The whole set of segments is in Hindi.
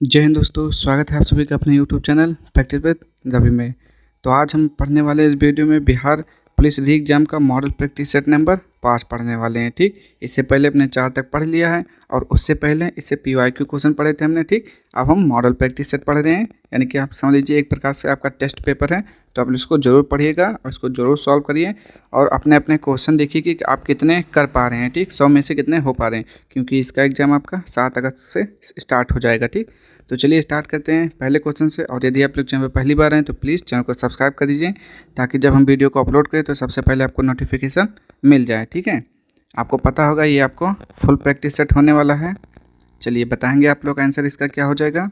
जय हिंद दोस्तों, स्वागत है आप सभी का अपने YouTube channel practice with Ravi में। तो आज हम पढ़ने वाले इस वीडियो में बिहार पुलिस री एग्जाम का मॉडल प्रैक्टिस सेट नंबर 5 पढ़ने वाले हैं। ठीक, इससे पहले अपने 4 तक पढ़ लिया है और उससे पहले इससे PYQ क्वेश्चन पढ़े थे हमने। ठीक, अब हम मॉडल प्रैक्टिस सेट पढ़ रहे हैं, यानी कि आप समझ लीजिए एक प्रकार से आपका टेस्ट पेपर है। तो आप इसको ज़रूर पढ़िएगा और इसको ज़रूर सॉल्व करिए और अपने अपने क्वेश्चन देखिए कि आप कितने कर पा रहे हैं। ठीक, 100 में से कितने हो पा रहे हैं, क्योंकि इसका एग्ज़ाम आपका 7 अगस्त से स्टार्ट हो जाएगा। ठीक, तो चलिए स्टार्ट करते हैं पहले क्वेश्चन से। और यदि आप लोग चैनल पर पहली बार हैं तो प्लीज़ चैनल को सब्सक्राइब कर दीजिए, ताकि जब हम वीडियो को अपलोड करें तो सबसे पहले आपको नोटिफिकेशन मिल जाए। ठीक है, आपको पता होगा ये आपको फुल प्रैक्टिस सेट होने वाला है। चलिए बताएंगे आप लोग आंसर इसका क्या हो जाएगा।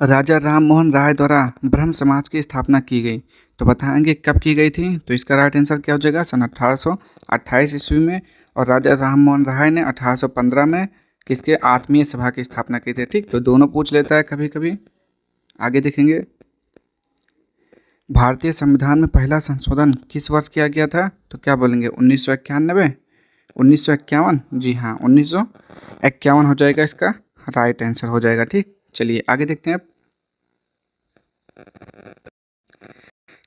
राजा राम मोहन राय द्वारा ब्रह्म समाज की स्थापना की गई, तो बताएंगे कब की गई थी। तो इसका राइट आंसर क्या हो जाएगा, सन 1828 ईस्वी में। और राजा राम मोहन राय ने 1815 में किसके आत्मीय सभा की स्थापना की थी। ठीक, तो दोनों पूछ लेता है कभी कभी। आगे देखेंगे, भारतीय संविधान में पहला संशोधन किस वर्ष किया गया था। तो क्या बोलेंगे, 1991, 1951। जी हाँ, 1951 हो जाएगा इसका राइट आंसर हो जाएगा। ठीक, चलिए आगे देखते हैं।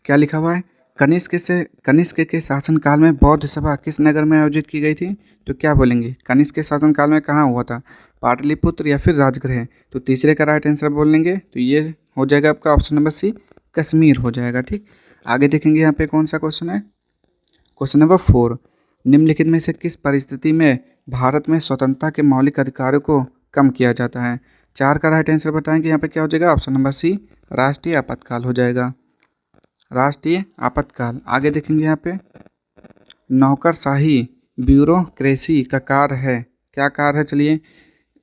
क्या लिखा हुआ है, कनिष्क के शासनकाल में बौद्ध सभा किस नगर में आयोजित की गई थी। तो क्या बोलेंगे, कनिष्क के शासनकाल में कहाँ हुआ था, पाटलिपुत्र या फिर राजगृह। तो तीसरे का राइट आंसर बोलेंगे तो ये हो जाएगा आपका ऑप्शन नंबर सी, कश्मीर हो जाएगा। ठीक, आगे देखेंगे यहाँ पे कौन सा क्वेश्चन है। क्वेश्चन नंबर 4, निम्नलिखित में से किस परिस्थिति में भारत में स्वतंत्रता के मौलिक अधिकारों को कम किया जाता है। 4 का राइट आंसर बताएंगे यहाँ पे क्या हो जाएगा, ऑप्शन नंबर सी, राष्ट्रीय आपातकाल हो जाएगा, राष्ट्रीय आपातकाल। आगे देखेंगे यहाँ पे, नौकरशाही ब्यूरोक्रेसी का कार्य है, क्या कार्य है। चलिए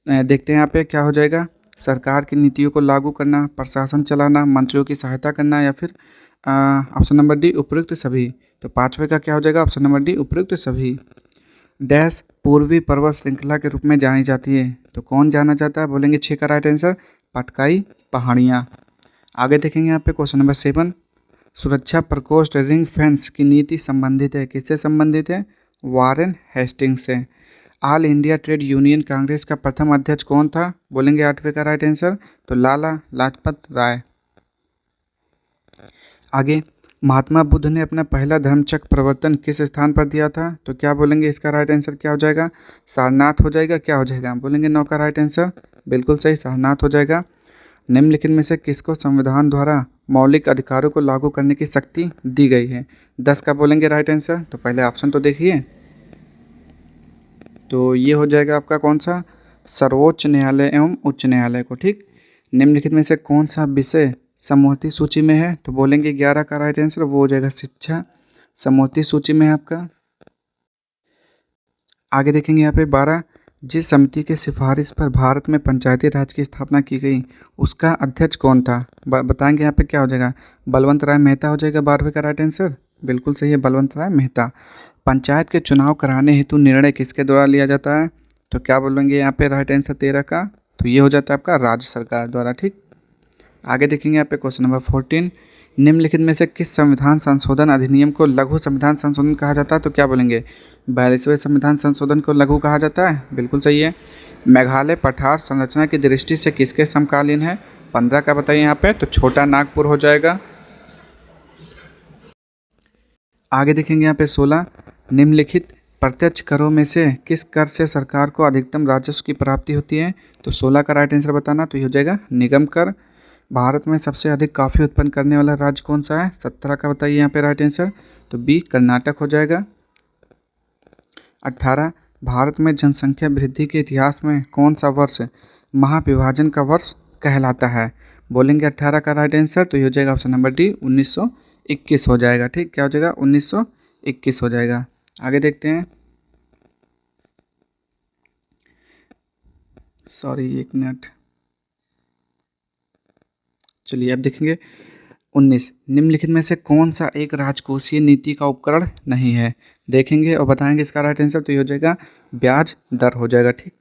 देखते हैं यहाँ पे क्या हो जाएगा, सरकार की नीतियों को लागू करना, प्रशासन चलाना, मंत्रियों की सहायता करना, या फिर ऑप्शन नंबर डी, उपयुक्त सभी। तो 5वें का क्या हो जाएगा, ऑप्शन नंबर डी, उपयुक्त सभी। डैश पूर्वी पर्वत श्रृंखला के रूप में जानी जाती है, तो कौन जाना जाता है, बोलेंगे 6 का राइट आंसर, पटकाई पहाड़ियाँ। आगे देखेंगे यहाँ पे क्वेश्चन नंबर 7, सुरक्षा प्रकोष्ठ रिंग फेंस की नीति संबंधित है, किससे संबंधित है, वारेन हेस्टिंग्स से। All India trade union Congress का प्रथम अध्यक्ष कौन था, बोलेंगे 8वें का राइट आंसर, तो लाला लाजपत राय। आगे, महात्मा बुद्ध ने अपना पहला धर्मचक्र प्रवर्तन किस स्थान पर दिया था। तो क्या बोलेंगे, इसका राइट आंसर क्या हो जाएगा, सारनाथ हो जाएगा। क्या हो जाएगा, बोलेंगे 9 का राइट आंसर, बिल्कुल सही, सारनाथ हो जाएगा। निम्नलिखित में से किसको संविधान द्वारा मौलिक अधिकारों को लागू करने की शक्ति दी गई है। 10 का बोलेंगे राइट आंसर, तो पहले ऑप्शन तो देखिए, तो ये हो जाएगा आपका कौन सा, सर्वोच्च न्यायालय एवं उच्च न्यायालय को। ठीक, निम्नलिखित में से कौन सा विषय समवर्ती सूची में है। तो बोलेंगे 11 का राइट आंसर, वो हो जाएगा शिक्षा, समवर्ती सूची में है आपका। आगे देखेंगे यहाँ पे 12, जिस समिति के सिफारिश पर भारत में पंचायती राज की स्थापना की गई उसका अध्यक्ष कौन था। बताएंगे यहाँ पे क्या हो जाएगा, बलवंत राय मेहता हो जाएगा। 12वें का राइट आंसर, बिल्कुल सही है, बलवंत राय मेहता। पंचायत के चुनाव कराने हेतु निर्णय किसके द्वारा लिया जाता है। तो क्या बोलेंगे यहाँ पे राइट आंसर 13 का, तो ये हो जाता है आपका राज्य सरकार द्वारा। ठीक, आगे देखेंगे यहाँ पे क्वेश्चन नंबर 14, निम्नलिखित में से किस संविधान संशोधन अधिनियम को लघु संविधान संशोधन कहा जाता है। तो क्या बोलेंगे, 42वें संविधान संशोधन को लघु कहा जाता है, बिल्कुल सही है। मेघालय पठार संरचना की दृष्टि से किसके समकालीन है। 15 का बताइए यहाँ पे, तो छोटा नागपुर हो जाएगा। आगे देखेंगे यहाँ पे 16, निम्नलिखित प्रत्यक्ष करों में से किस कर से सरकार को अधिकतम राजस्व की प्राप्ति होती है। तो 16 का राइट आंसर बताना, तो ये हो जाएगा निगम कर। भारत में सबसे अधिक कॉफ़ी उत्पन्न करने वाला राज्य कौन सा है। 17 का बताइए यहाँ पे राइट आंसर, तो बी, कर्नाटक हो जाएगा। 18, भारत में जनसंख्या वृद्धि के इतिहास में कौन सा वर्ष महाविभाजन का वर्ष कहलाता है। बोलेंगे 18 का राइट आंसर, तो ये हो जाएगा ऑप्शन नंबर डी, 1921 हो जाएगा। ठीक, क्या हो जाएगा, 1921 हो जाएगा। आगे देखते हैं, सॉरी एक मिनट, चलिए अब देखेंगे 19, निम्नलिखित में से कौन सा एक राजकोषीय नीति का उपकरण नहीं है। देखेंगे और बताएंगे इसका राइट आंसर, तो ये हो जाएगा ब्याज दर हो जाएगा। ठीक,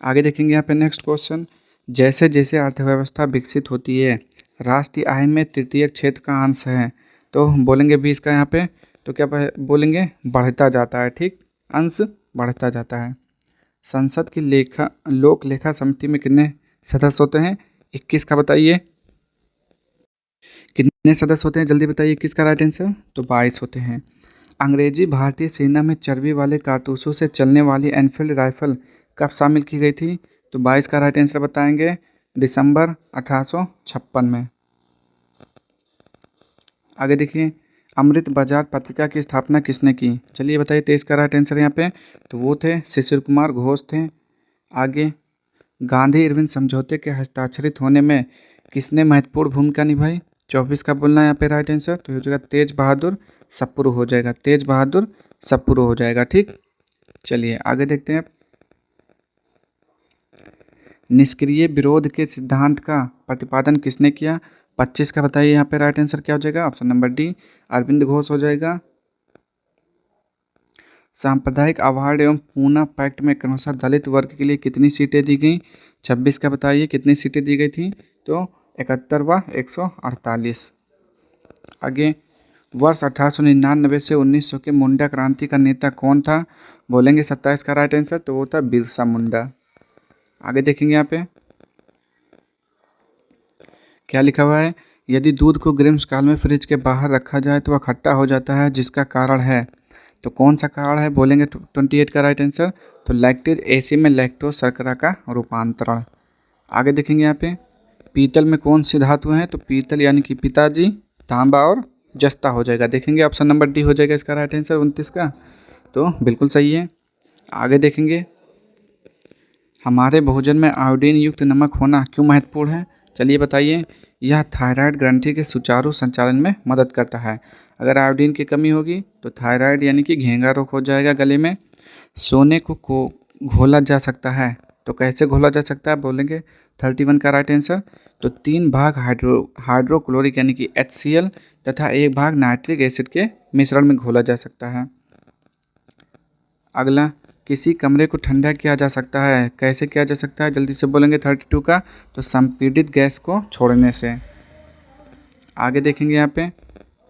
आगे देखेंगे यहाँ पे नेक्स्ट क्वेश्चन, जैसे जैसे अर्थव्यवस्था विकसित होती है राष्ट्रीय आय में तृतीय क्षेत्र का अंश है। तो बोलेंगे 20 का यहाँ पे, तो क्या बोलेंगे, बढ़ता जाता है। ठीक, अंश बढ़ता जाता है। संसद की लोक लेखा समिति में कितने सदस्य होते हैं? 21 का बताइए। कितने सदस्य होते हैं जल्दी बताइए, 21 का राइट आंसर तो 22 होते हैं। अंग्रेजी भारतीय सेना में चर्बी वाले कारतूसों से चलने वाली एनफील्ड राइफल कब शामिल की गई थी? तो 22 का राइट आंसर बताएंगे दिसंबर 1856 में। आगे देखिए, अमृत बाजार पत्रिका की स्थापना किसने की? चलिए बताइए, 23 का राइट आंसर यहाँ पे तो वो थे शिशिर कुमार घोष थे। आगे, गांधी इरविन समझौते के हस्ताक्षरित होने में किसने महत्वपूर्ण भूमिका निभाई? 24 का बोलना है यहाँ पे राइट आंसर तो हो जाएगा तेज बहादुर सप्रू हो जाएगा, तेज बहादुर सप्रू हो जाएगा। ठीक, चलिए आगे देखते हैं। निष्क्रिय विरोध के सिद्धांत का प्रतिपादन किसने किया? 25 का बताइए यहाँ पे राइट आंसर क्या हो जाएगा? Option number D Arvind Ghosh हो जाएगा। सांप्रदायिक अवार्ड एवं पूना पैक्ट में क्रमशः दलित वर्ग के लिए कितनी सीटें दी गई? 26 का बताइए कितनी सीटें दी गई थी? तो 71 व 148। आगे, वर्ष 1899 से 1900 के मुंडा क्रांति का नेता कौन था? बोलेंगे 27 का राइट आंसर तो वो था बिरसा मुंडा। आगे देखेंगे यहाँ पे क्या लिखा हुआ है, यदि दूध को ग्रीष्मकाल में फ्रिज के बाहर रखा जाए तो वह खट्टा हो जाता है, जिसका कारण है, तो कौन सा कारण है? बोलेंगे 28 का राइट आंसर तो लैक्टेज एसिड में लैक्टोज शर्करा का रूपांतरण। आगे देखेंगे यहाँ पे पीतल में कौन सी धातु है? तो पीतल यानी कि पिताजी, तांबा और जस्ता हो जाएगा। देखेंगे ऑप्शन नंबर डी हो जाएगा इसका राइट आंसर 29 का, तो बिल्कुल सही है। आगे देखेंगे, हमारे भोजन में आयोडीन युक्त नमक होना क्यों महत्वपूर्ण है? चलिए बताइए। यह थायराइड ग्रंथि के सुचारू संचालन में मदद करता है। अगर आयोडीन की कमी होगी तो थायराइड यानी कि घेंगा रोग हो जाएगा गले में। सोने को घोला जा सकता है, तो कैसे घोला जा सकता है? बोलेंगे 31 का राइट आंसर तो 3 भाग हाइड्रोक्लोरिक यानी कि HCl तथा 1 भाग नाइट्रिक एसिड के मिश्रण में घोला जा सकता है। अगला, किसी कमरे को ठंडा किया जा सकता है, कैसे किया जा सकता है? जल्दी से बोलेंगे 32 का तो संपीड़ित गैस को छोड़ने से। आगे देखेंगे यहाँ पे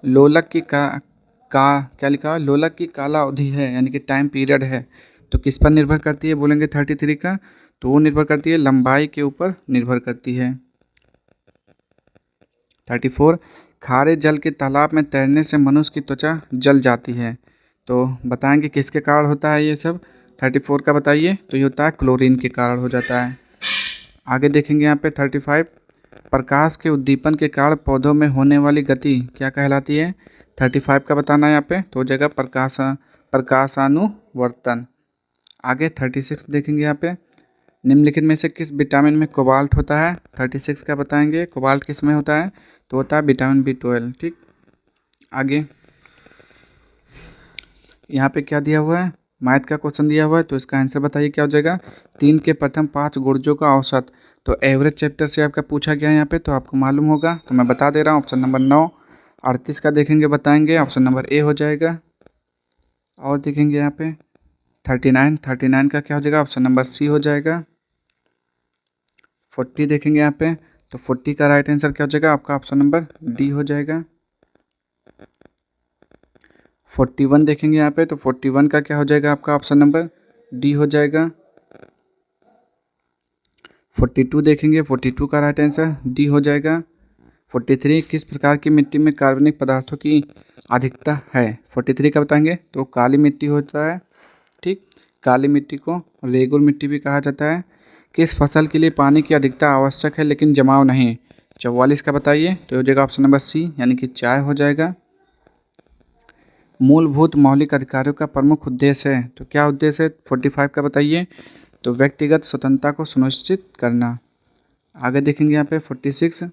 लोलक की क्या लिखा हुआ है? लोलक की काला अवधि है यानी कि टाइम पीरियड है, तो किस पर निर्भर करती है? बोलेंगे 33 का तो वो निर्भर करती है लंबाई के ऊपर निर्भर करती है। 34, खारे जल के तालाब में तैरने से मनुष्य की त्वचा जल जाती है, तो बताएंगे किसके कारण होता है ये सब? 34 का बताइए तो ये होता है क्लोरीन के कारण हो जाता है। आगे देखेंगे यहाँ पे 35, प्रकाश के उद्दीपन के कारण पौधों में होने वाली गति क्या कहलाती है? 35 का बताना है यहाँ पे तो हो जाएगा प्रकाशानुवर्तन। आगे 36 देखेंगे यहाँ पे, निम्नलिखित में से किस विटामिन में कोबाल्ट होता है? 36 का बताएंगे कोबाल्ट किस में होता है? तो होता है विटामिन B12। ठीक, आगे यहाँ पे क्या दिया हुआ है? मैथ का क्वेश्चन दिया हुआ है तो इसका आंसर बताइए क्या हो जाएगा? 3 के प्रथम 5 गुर्जों का औसत, तो एवरेज चैप्टर से आपका पूछा गया है यहाँ पे तो आपको मालूम होगा, तो मैं बता दे रहा हूँ ऑप्शन नंबर 9। 38 का देखेंगे बताएंगे ऑप्शन नंबर ए हो जाएगा। और देखेंगे यहाँ पे 39 का क्या हो जाएगा? ऑप्शन नंबर सी हो जाएगा। 40 देखेंगे यहाँ पे तो 40 का राइट आंसर क्या हो जाएगा? आपका ऑप्शन नंबर डी हो जाएगा। 41 देखेंगे यहाँ पे तो 41 का क्या हो जाएगा? आपका ऑप्शन नंबर डी हो जाएगा। 42 देखेंगे 42 का राइट आंसर डी हो जाएगा। 43, किस प्रकार की मिट्टी में कार्बनिक पदार्थों की अधिकता है? 43 का बताएंगे तो काली मिट्टी होता है। ठीक, काली मिट्टी को रेगुर मिट्टी भी कहा जाता है। किस फसल के लिए पानी की अधिकता आवश्यक है लेकिन जमाव नहीं? 44 का बताइए तो हो जाएगा ऑप्शन नंबर सी यानी कि चाय हो जाएगा। मूलभूत मौलिक अधिकारों का प्रमुख उद्देश्य है, तो क्या उद्देश्य है? 45 का बताइए तो व्यक्तिगत स्वतंत्रता को सुनिश्चित करना। आगे देखेंगे यहाँ पे 46,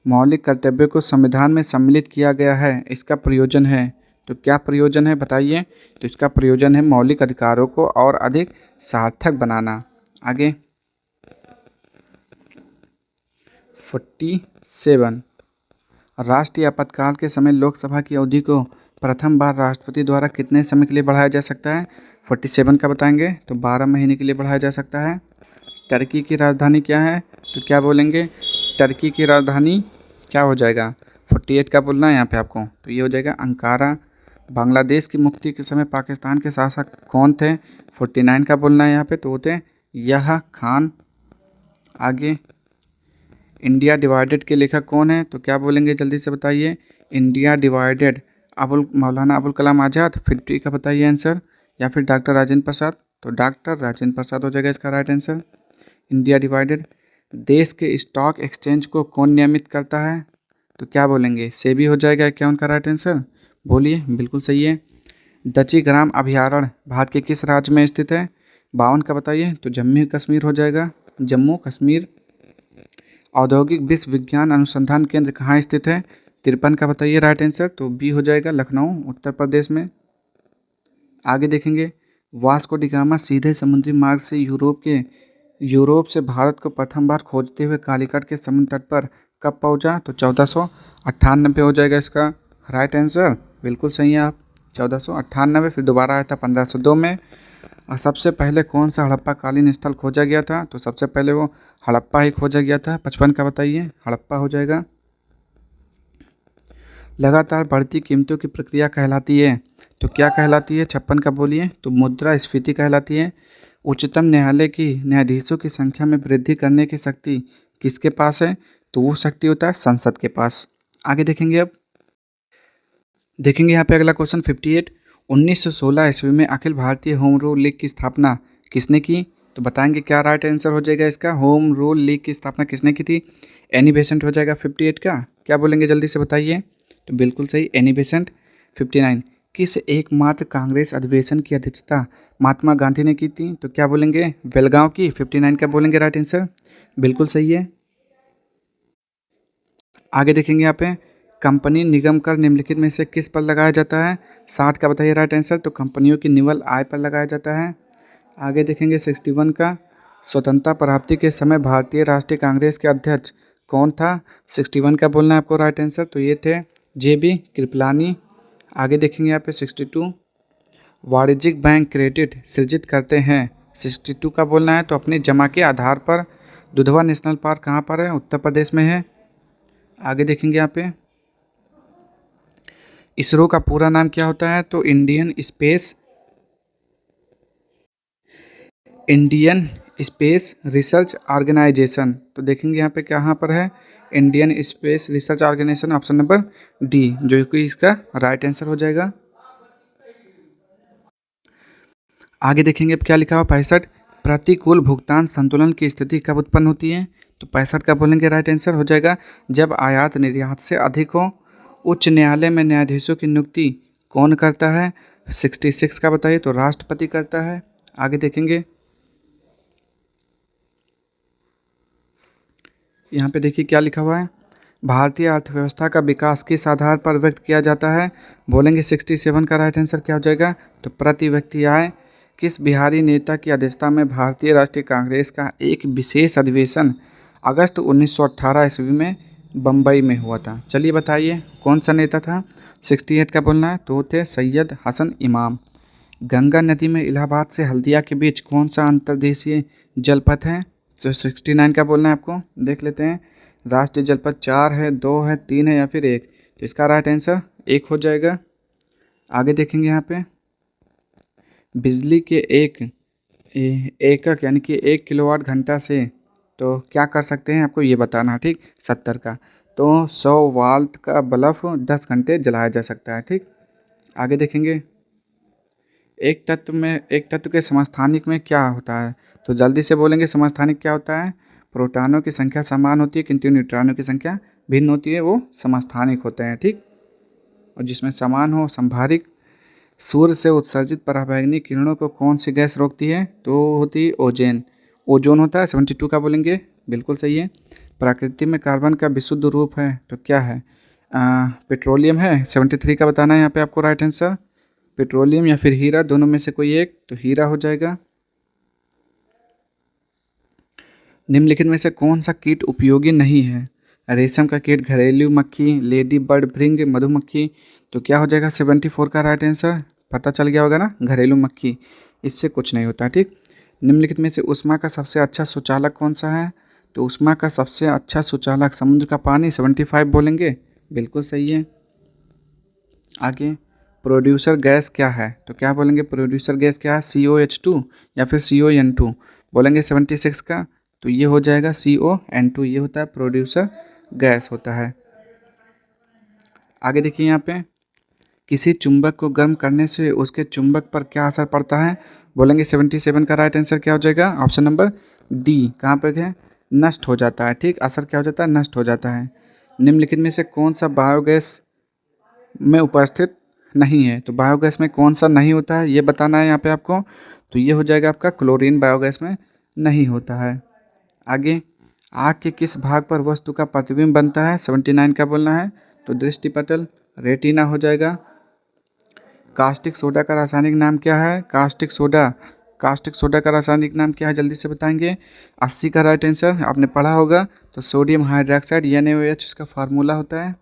मौलिक कर्तव्यों को संविधान में सम्मिलित किया गया है, इसका प्रयोजन है, तो क्या प्रयोजन है बताइए? तो इसका प्रयोजन है मौलिक अधिकारों को और अधिक सार्थक बनाना। आगे 47, राष्ट्रीय आपातकाल के समय लोकसभा की अवधि को प्रथम बार राष्ट्रपति द्वारा कितने समय के लिए बढ़ाया जा सकता है? 47 का बताएंगे तो 12 महीने के लिए बढ़ाया जा सकता है। टर्की की राजधानी क्या है? तो क्या बोलेंगे? टर्की की राजधानी क्या हो जाएगा? 48 का बोलना है यहाँ पे आपको तो ये हो जाएगा अंकारा। बांग्लादेश की मुक्ति के समय पाकिस्तान के शासक कौन थे? 49 का बोलना है यहाँ पे तो होते याह्या खान। आगे, इंडिया डिवाइडेड के लेखक कौन है? तो क्या बोलेंगे जल्दी से बताइए। इंडिया डिवाइडेड मौलाना अबुल कलाम आज़ाद, 50 का बताइए आंसर, या फिर डॉक्टर राजेंद्र प्रसाद? तो डॉक्टर राजेंद्र प्रसाद हो जाएगा इसका राइट आंसर। India divided. देश के स्टॉक एक्सचेंज को कौन नियमित करता है? तो क्या बोलेंगे? सेबी हो जाएगा क्या उनका राइट आंसर? बोलिए, बिल्कुल सही है। दची ग्राम अभयारण्य भारत के किस राज्य में स्थित है? 52 का बताइए। तो जम्मू कश्मीर हो जाएगा, जम्मू कश्मीर। औद्योगिक विश्वविज्ञान अनुसंधान केंद्र कहाँ स्थित है? 53 का बताइए राइट आंसर। तो बी हो जाएगा, लखनऊ उत्तर प्रदेश में। आगे देखेंगे, वास्को डी गामा सीधे समुद्री मार्ग से यूरोप से भारत को प्रथम बार खोजते हुए कालीकट के समुद्र तट पर कब पहुंचा? तो 1498 हो जाएगा इसका राइट आंसर। बिल्कुल सही है आप, 1498। फिर दोबारा आया था 1502 में। और सबसे पहले कौन सा हड़प्पा कालीन स्थल खोजा गया था? तो सबसे पहले वो हड़प्पा ही खोजा गया था। 55 का बताइए, हड़प्पा हो जाएगा। लगातार बढ़ती कीमतों की प्रक्रिया कहलाती है, तो क्या कहलाती है? 56 का बोलिए। तो मुद्रास्फीति कहलाती है। उच्चतम न्यायालय की न्यायाधीशों की संख्या में वृद्धि करने की शक्ति किसके पास है? तो वो शक्ति होता है संसद के पास। आगे देखेंगे, अब देखेंगे यहाँ पे अगला क्वेश्चन 58। 1916 ईस्वी में Akhil Bharatiya home rule league की स्थापना किसने की? तो बताएंगे क्या राइट आंसर हो जाएगा इसका। होम रूल लीग की स्थापना किसने की थी? एनी बेसेंट हो जाएगा 58 का। क्या बोलेंगे जल्दी से बताइए। तो बिल्कुल सही, एनी बेसेंट। 59। किस एकमात्र कांग्रेस अधिवेशन की अध्यक्षता महात्मा गांधी ने की थी? तो क्या बोलेंगे? बेलगांव की। 59 का बोलेंगे राइट आंसर। बिल्कुल सही है। आगे देखेंगे यहाँ पे, कंपनी निगम कर निम्नलिखित में से किस पर लगाया जाता है? 60 का बताइए राइट आंसर। तो कंपनियों की निवल आय पर लगाया जाता है। आगे देखेंगे 61 का, स्वतंत्रता प्राप्ति के समय भारतीय राष्ट्रीय कांग्रेस के अध्यक्ष कौन था? 61 का बोलना है आपको राइट आंसर। तो ये थे JB कृपलानी। आगे देखेंगे यहाँ पे 62, वाणिज्यिक बैंक क्रेडिट सृजित करते हैं। 62 का बोलना है तो अपनी जमा के आधार पर। दुधवा नेशनल पार्क कहाँ पर है? उत्तर प्रदेश में है। आगे देखेंगे यहाँ पे, इसरो का पूरा नाम क्या होता है? तो इंडियन स्पेस रिसर्च ऑर्गेनाइजेशन। तो देखेंगे यहाँ पे कहाँ पर है? Indian space research organisation, option number D, जो कि इसका राइट आंसर हो जाएगा। आगे देखेंगे अब क्या लिखा हुआ 65। प्रतिकूल भुगतान संतुलन की स्थिति कब उत्पन्न होती है? तो 65 का बोलेंगे राइट आंसर हो जाएगा, जब आयात निर्यात से अधिक हो। उच्च न्यायालय में न्यायाधीशों की नियुक्ति कौन करता है? 66 का बताइए। तो राष्ट्रपति करता है। आगे देखेंगे, यहाँ पे देखिए क्या लिखा हुआ है, भारतीय अर्थव्यवस्था का विकास किस आधार पर व्यक्त किया जाता है? बोलेंगे 67 का राइट आंसर क्या हो जाएगा? तो प्रति व्यक्ति आय। किस बिहारी नेता की अध्यक्षता में भारतीय राष्ट्रीय कांग्रेस का एक विशेष अधिवेशन अगस्त 1918 ईस्वी में बम्बई में हुआ था? चलिए बताइए कौन सा नेता था। 68 का बोलना है, तो थे सैयद हसन इमाम। गंगा नदी में इलाहाबाद से हल्दिया के बीच कौन सा अंतर्देशीय जलपथ है? तो 69 का बोलना है आपको, देख लेते हैं। राष्ट्रीय जलपथ 4 है, 2 है, 3 है या फिर 1? तो इसका राइट आंसर 1 हो जाएगा। आगे देखेंगे यहाँ पे, बिजली के एकक यानी कि 1 किलोवाट घंटा से तो क्या कर सकते हैं आपको ये बताना है, ठीक। 70 का, तो 100 वाल्ट का बल्ब 10 घंटे जलाया जा सकता है, ठीक। आगे देखेंगे, एक तत्व के समस्थानिक में क्या होता है? तो जल्दी से बोलेंगे समस्थानिक क्या होता है? प्रोटॉनों की संख्या समान होती है किंतु न्यूट्रॉनों की संख्या भिन्न होती है, वो समस्थानिक होते हैं, ठीक। और जिसमें समान हो संभारिक। सूर्य से उत्सर्जित पराबैंगनी किरणों को कौन सी गैस रोकती है? तो होती है ओजोन। ओजोन होता है। 72 का बोलेंगे, बिल्कुल सही है। प्रकृति में कार्बन का विशुद्ध रूप है तो क्या है? पेट्रोलियम है। 73 का बताना है यहाँ पे आपको राइट आंसर। पेट्रोलियम या फिर हीरा, दोनों में से कोई एक, तो हीरा हो जाएगा। निम्नलिखित में से कौन सा कीट उपयोगी नहीं है? रेशम का कीट, घरेलू मक्खी, लेडी बर्ड, भृंग, मधुमक्खी। तो क्या हो जाएगा 74 का राइट आंसर? पता चल गया होगा ना, घरेलू मक्खी, इससे कुछ नहीं होता, ठीक। निम्नलिखित में से ऊष्मा का सबसे अच्छा सुचालक कौन सा है? तो ऊष्मा का सबसे अच्छा सुचालक समुद्र का पानी। 75 बोलेंगे, बिल्कुल सही है। आगे, प्रोड्यूसर गैस क्या है? तो क्या बोलेंगे प्रोड्यूसर गैस क्या है? COH2 या फिर CON2? बोलेंगे 76 का। तो ये हो जाएगा CO N2, ये होता है प्रोड्यूसर गैस होता है। आगे देखिए यहाँ पे, किसी चुंबक को गर्म करने से उसके चुंबक पर क्या असर पड़ता है, बोलेंगे 77 का राइट आंसर क्या हो जाएगा, ऑप्शन नंबर डी। कहाँ पर है, नष्ट हो जाता है। ठीक, असर क्या हो जाता है, नष्ट हो जाता है। निम्नलिखित में से कौन सा बायोगैस में उपस्थित नहीं है, तो बायोगैस में कौन सा नहीं होता है ये बताना है यहाँ पे आपको। तो ये हो जाएगा आपका क्लोरीन बायोगैस में नहीं होता है। आगे, आग के किस भाग पर वस्तु का प्रतिबिंब बनता है, 79 का बोलना है, तो दृष्टिपटल रेटिना हो जाएगा। कास्टिक सोडा का रासायनिक नाम क्या है, कास्टिक सोडा का रासायनिक नाम क्या है, जल्दी से बताएंगे। 80 का राइट आंसर आपने पढ़ा होगा, तो सोडियम हाइड्रोक्साइड NaOH इसका फार्मूला होता है।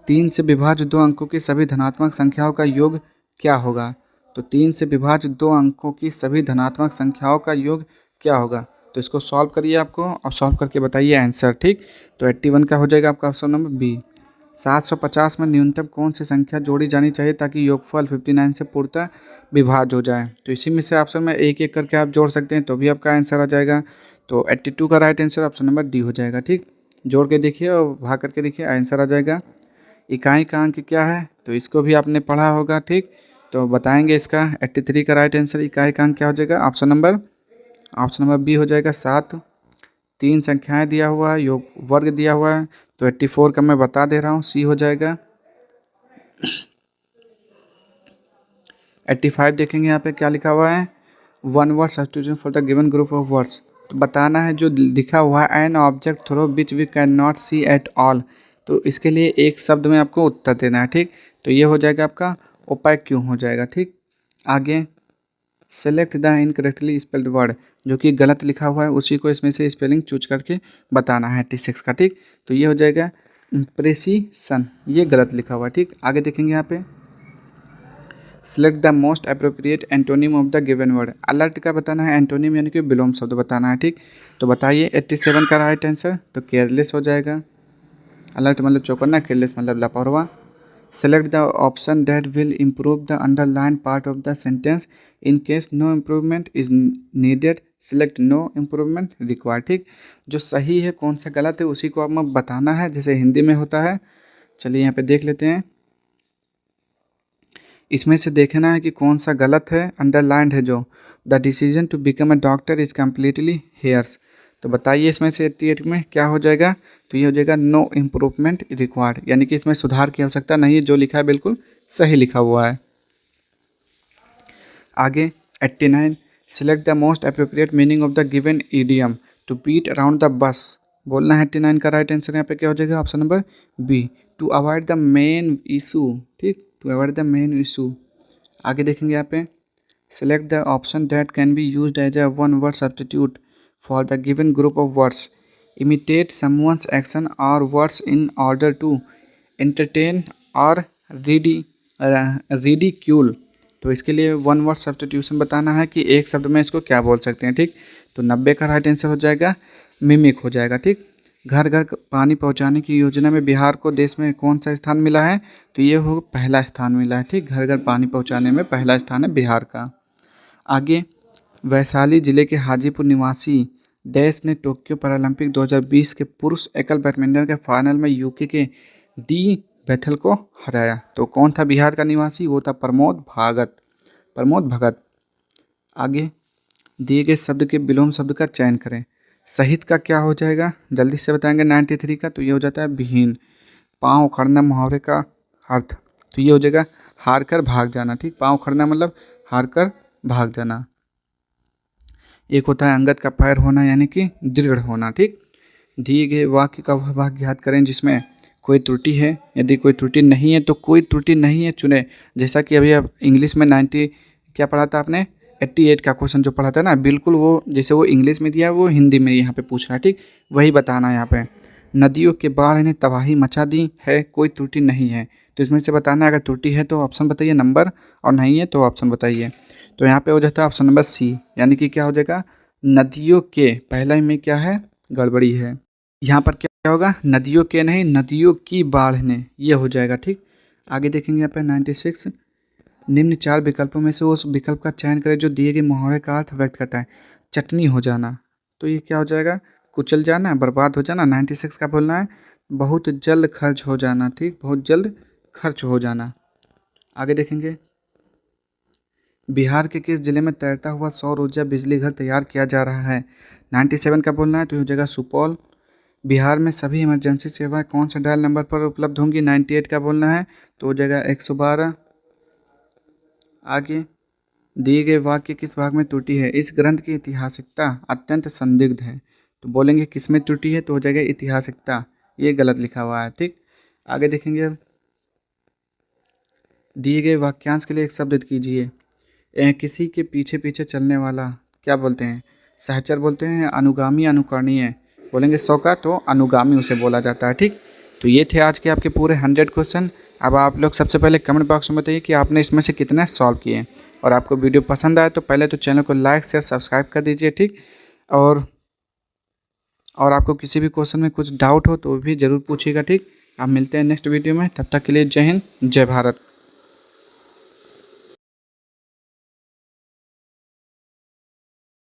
3 से विभाज्य 2 अंकों की सभी धनात्मक संख्याओं का योग क्या होगा, तो 3 से विभाज्य 2 अंकों की सभी धनात्मक संख्याओं का योग क्या होगा, तो इसको सॉल्व करिए आपको और सॉल्व करके बताइए आंसर। ठीक, तो 81 का हो जाएगा आपका ऑप्शन नंबर बी। 750 में न्यूनतम कौन सी संख्या जोड़ी जानी चाहिए ताकि योगफल 59 से पूर्णतः विभाज्य हो जाए, तो इसी में से ऑप्शन में एक एक करके आप जोड़ सकते हैं तो भी आपका आंसर आ जाएगा। तो 82 का right answer option number D हो जाएगा। ठीक, जोड़ के देखिए और भाग करके देखिए, आंसर आ जाएगा। इकाई का अंक क्या है, तो इसको भी आपने पढ़ा होगा। ठीक, तो बताएंगे इसका 83 का राइट आंसर इकाई का अंक क्या हो जाएगा, ऑप्शन नंबर बी हो जाएगा 7। 3 संख्याएं दिया हुआ है, योग वर्ग दिया हुआ है, तो 84 का मैं बता दे रहा हूँ, सी हो जाएगा। 85 देखेंगे यहाँ पे क्या लिखा हुआ है, 1 word substitution for the given group of words, तो बताना है जो लिखा हुआ है an object through which we can not see at all, तो इसके लिए एक शब्द में आपको उत्तर देना है। ठीक, तो ये हो जाएगा आपका उपाय क्यों हो जाएगा। ठीक, आगे, select the incorrectly spelled word, जो कि गलत लिखा हुआ है उसी को इसमें से स्पेलिंग चूज करके बताना है 86 का। ठीक, तो ये हो जाएगा प्रेसिशन, ये गलत लिखा हुआ है। ठीक, आगे देखेंगे यहाँ पे, select the most appropriate antonym of the given word, alert का बताना है, एंटोनिम यानी कि विलोम शब्द बताना है। ठीक, तो बताइए 87 का राइट आंसर, तो केयरलेस हो जाएगा। अलर्ट मतलब चौकन्ना, केयरलेस मतलब लापरवाह। Select the option that will improve the underline part of the sentence in case no improvement is needed, select no improvement required. ठीक, जो सही है कौन सा गलत है उसी को आप बताना है, जैसे हिंदी में होता है। चलिए यहाँ पे देख लेते हैं, इसमें से देखना है कि कौन सा गलत है, अंडरलाइंड है जो, the decision to become a doctor is completely hers, तो बताइए इसमें से 88 में क्या हो जाएगा, तो ये हो जाएगा नो इम्प्रूवमेंट रिक्वायर्ड, यानी कि इसमें सुधार की आवश्यकता नहीं है, जो लिखा है बिल्कुल सही लिखा हुआ है। आगे 89, select the most appropriate meaning of the given idiom to beat around the bush, बोलना है 89 का राइट आंसर यहाँ पे क्या हो जाएगा, option number B, to avoid the main issue. ठीक, to avoid the main issue. आगे देखेंगे यहाँ पे, select the option that can be used as a one word substitute for the given group of words, imitate someone's action or words in order to entertain or ridicule, तो इसके लिए वन वर्ड सब्स्टिट्यूशन बताना है कि एक शब्द में इसको क्या बोल सकते हैं। ठीक, तो 90 का राइट आंसर हो जाएगा मिमिक हो जाएगा। ठीक, घर घर पानी पहुंचाने की योजना में बिहार को देश में कौन सा स्थान मिला है, तो ये हो पहला स्थान मिला है। ठीक, घर घर पानी पहुंचाने में पहला स्थान है बिहार का। आगे, वैशाली जिले के हाजीपुर निवासी डैश ने टोक्यो पैरालंपिक 2020 के पुरुष एकल बैडमिंटन के फाइनल में यूके के डी बैथल को हराया, तो कौन था बिहार का निवासी, वो था प्रमोद भगत। आगे, दिए गए शब्द के विलोम शब्द का चयन करें, सहित का क्या हो जाएगा, जल्दी से बताएंगे 93 का, तो ये हो जाता है विहीन। पाँव उखड़ना मुहावरे का अर्थ, तो ये हो जाएगा हार कर भाग जाना। ठीक, पाँव उखड़ना मतलब हार कर भाग जाना। एक होता है अंगद का पैर होना यानी कि दृढ़ होना। ठीक, दिए गए वाक्य का वह भाग याद करें जिसमें कोई त्रुटि है, यदि कोई त्रुटि नहीं है तो कोई त्रुटि नहीं है चुने, जैसा कि अभी अब इंग्लिश में 90 क्या पढ़ा था आपने, 88 का क्वेश्चन जो पढ़ा था ना, बिल्कुल वो जैसे वो इंग्लिश में दिया वो हिंदी में यहाँ पे पूछ रहा है। ठीक, वही बताना है यहाँ पे। नदियों के बाढ़ ने तबाही मचा दी है, कोई त्रुटि नहीं है, तो इसमें से बताना है, अगर त्रुटि है तो ऑप्शन बताइए नंबर, और नहीं है तो ऑप्शन बताइए। तो यहाँ पे हो जाता है ऑप्शन नंबर सी, यानी कि क्या हो जाएगा, नदियों के पहला में क्या है, गड़बड़ी है, यहाँ पर क्या होगा, नदियों के नहीं नदियों की बाढ़ ने, ये हो जाएगा। ठीक, आगे देखेंगे यहाँ पे 96, निम्न 4 विकल्पों में से उस विकल्प का चयन करें जो दिए गए मुहावरे का अर्थ व्यक्त करता है, चटनी हो जाना, तो ये क्या हो जाएगा, कुचल जाना, बर्बाद हो जाना। 96 का बोलना है बहुत जल्द खर्च हो जाना। ठीक, बहुत जल्द खर्च हो जाना। आगे देखेंगे, बिहार के किस जिले में तैरता हुआ सौर ऊर्जा बिजली घर तैयार किया जा रहा है। 97 का बोलना है तो ये हो जाएगा सुपौल। बिहार में सभी इमरजेंसी सेवाएं कौन से डायल नंबर पर उपलब्ध होंगी। 98 का बोलना है तो हो जाएगा 112। आगे, दिए गए वाक्य किस भाग में त्रुटि है। इस ग्रंथ की ऐतिहासिकता अत्यंत संदिग्ध है। तो बोलेंगे किस में त्रुटि है, तो हो जाएगा ऐतिहासिकता, ये गलत लिखा हुआ है। ठीक, आगे देखेंगे अब, दिए गए वाक्यांश के लिए एक शब्द कीजिए। किसी के पीछे पीछे चलने वाला क्या बोलते हैं, सहचर बोलते हैं, अनुगामी, अनुकरणीय। बोलेंगे 100 का तो अनुगामी उसे बोला जाता है। ठीक, तो ये थे आज के आपके पूरे 100 क्वेश्चन। अब आप लोग सबसे पहले कमेंट बॉक्स में बताइए कि आपने इसमें से कितने सॉल्व किए। और आपको वीडियो पसंद आए तो पहले तो चैनल को लाइक शेयर सब्सक्राइब कर दीजिए। ठीक, और आपको किसी भी क्वेश्चन में कुछ डाउट हो तो भी ज़रूर पूछिएगा। ठीक, आप मिलते हैं नेक्स्ट वीडियो में, तब तक के लिए जय हिंद जय भारत।